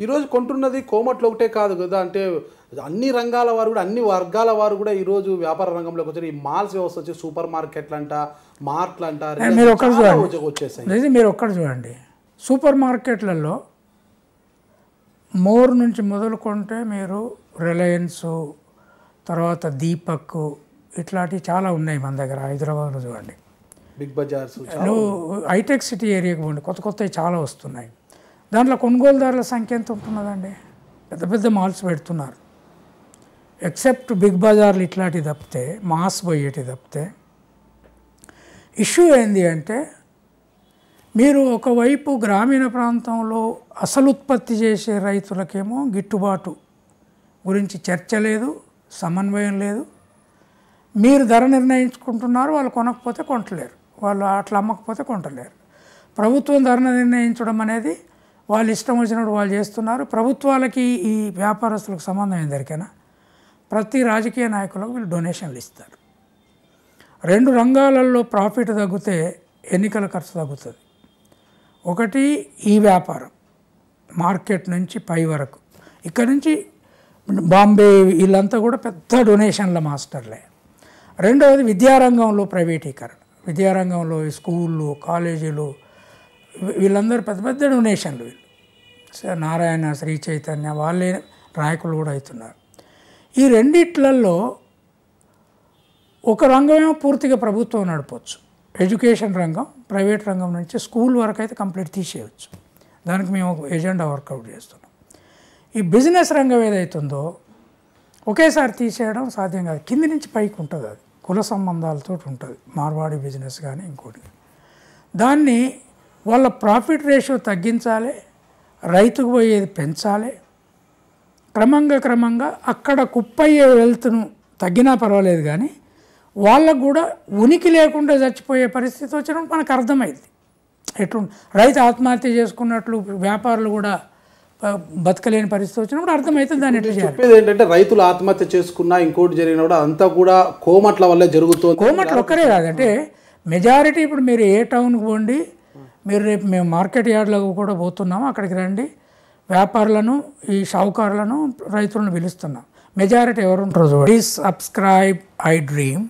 ఈరోజు కొంటున్నది కోమట్లు ఒకటే కాదు కదా, అంటే అన్ని రంగాల వారు కూడా అన్ని వర్గాల వారు కూడా ఈరోజు వ్యాపార రంగంలోకి వచ్చారు. ఈ మాల్స్ వ్యవస్థ వచ్చి సూపర్ మార్కెట్లు అంట, మార్ట్లు అంట, వచ్చేసాయి. మీరు ఒక్కటి చూడండి, సూపర్ మార్కెట్లలో మోర్ నుంచి మొదలుకుంటే మీరు రిలయన్స్, తర్వాత దీపక్, ఇట్లాంటివి చాలా ఉన్నాయి మన దగ్గర. హైదరాబాద్లో చూడండి, బిగ్ బజార్స్, హైటెక్ సిటీ ఏరియాకి పోండి, కొత్త కొత్తవి చాలా వస్తున్నాయి. దాంట్లో కొనుగోలుదారుల సంఖ్య ఎంత ఉంటున్నదండి? పెద్ద పెద్ద మాల్స్ పెడుతున్నారు. ఎక్సెప్ట్ బిగ్ బజార్లు ఇట్లాంటివి తప్పితే, మాస్ పోయేటి తప్పితే. ఇష్యూ ఏంది అంటే, మీరు ఒకవైపు గ్రామీణ ప్రాంతంలో అసలు ఉత్పత్తి చేసే రైతులకేమో గిట్టుబాటు గురించి చర్చ లేదు, సమన్వయం లేదు. మీరు ధర నిర్ణయించుకుంటున్నారు, వాళ్ళు కొనకపోతే కొంటలేరు, వాళ్ళు అట్లా అమ్మకపోతే కొంటలేరు. ప్రభుత్వం ధర నిర్ణయించడం అనేది వాళ్ళు ఇష్టం వచ్చినప్పుడు వాళ్ళు చేస్తున్నారు. ప్రభుత్వాలకి ఈ వ్యాపారస్తులకు సంబంధం ఏందరికైనా ప్రతి రాజకీయ నాయకులకు వీళ్ళు డొనేషన్లు ఇస్తారు. రెండు రంగాలలో ప్రాఫిట్ తగ్గితే ఎన్నికల ఖర్చు తగ్గుతుంది. ఒకటి ఈ వ్యాపారం మార్కెట్ నుంచి పై వరకు, ఇక్కడ నుంచి బాంబే వీళ్ళంతా కూడా పెద్ద డొనేషన్ల మాస్టర్లే. రెండవది విద్యారంగంలో ప్రైవేటీకరణ, విద్యారంగంలో స్కూళ్ళు, కాలేజీలు, వీళ్ళందరూ పెద్ద పెద్ద డొనేషన్లు. వీళ్ళు నారాయణ, శ్రీ చైతన్య వాళ్ళే నాయకులు కూడా అవుతున్నారు. ఈ రెండిట్లలో ఒక రంగమేమో పూర్తిగా ప్రభుత్వం నడపవచ్చు, ఎడ్యుకేషన్ రంగం. ప్రైవేట్ రంగం నుంచి స్కూల్ వరకు అయితే కంప్లీట్ తీసేయవచ్చు. దానికి మేము ఒక ఎజెండా వర్కౌట్ చేస్తున్నాం. ఈ బిజినెస్ రంగం ఏదైతుందో ఒకేసారి తీసేయడం సాధ్యం కాదు. కింది నుంచి పైకి ఉంటుంది, అది కుల సంబంధాలతో ఉంటుంది. మార్వాడి బిజినెస్ కానీ ఇంకోటి, దాన్ని వాళ్ళ ప్రాఫిట్ రేషియో తగ్గించాలి, రైతుకు పోయేది పెంచాలి. క్రమంగా అక్కడ కుప్పయ్యే వెల్త్ను తగ్గినా పర్వాలేదు, కానీ వాళ్ళకు కూడా ఉనికి లేకుండా చచ్చిపోయే పరిస్థితి వచ్చినప్పుడు మనకు అర్థమైంది. ఎట్లు రైతు ఆత్మహత్య చేసుకున్నట్లు వ్యాపారులు కూడా బతకలేని పరిస్థితి వచ్చినప్పుడు అర్థమవుతుంది దాన్ని ఎట్లా చేయాలి. చెప్పేది ఏంటంటే రైతులు ఆత్మహత్య చేసుకున్నా ఇంకోటి జరిగినా కూడా అంతా కూడా కోమట్ల వల్లే జరుగుతుంది. కోమట్లు ఒక్కరే కాదంటే మెజారిటీ. ఇప్పుడు మీరు ఏ టౌన్కి పోండి, మీరు రేపు మేము మార్కెట్ యార్డ్లకు కూడా పోతున్నాము, అక్కడికి రండి, వ్యాపారులను, ఈ షావుకారులను, రైతులను పిలుస్తున్నాం. మెజారిటీ ఎవరు ఉంటారు? Please subscribe I dream.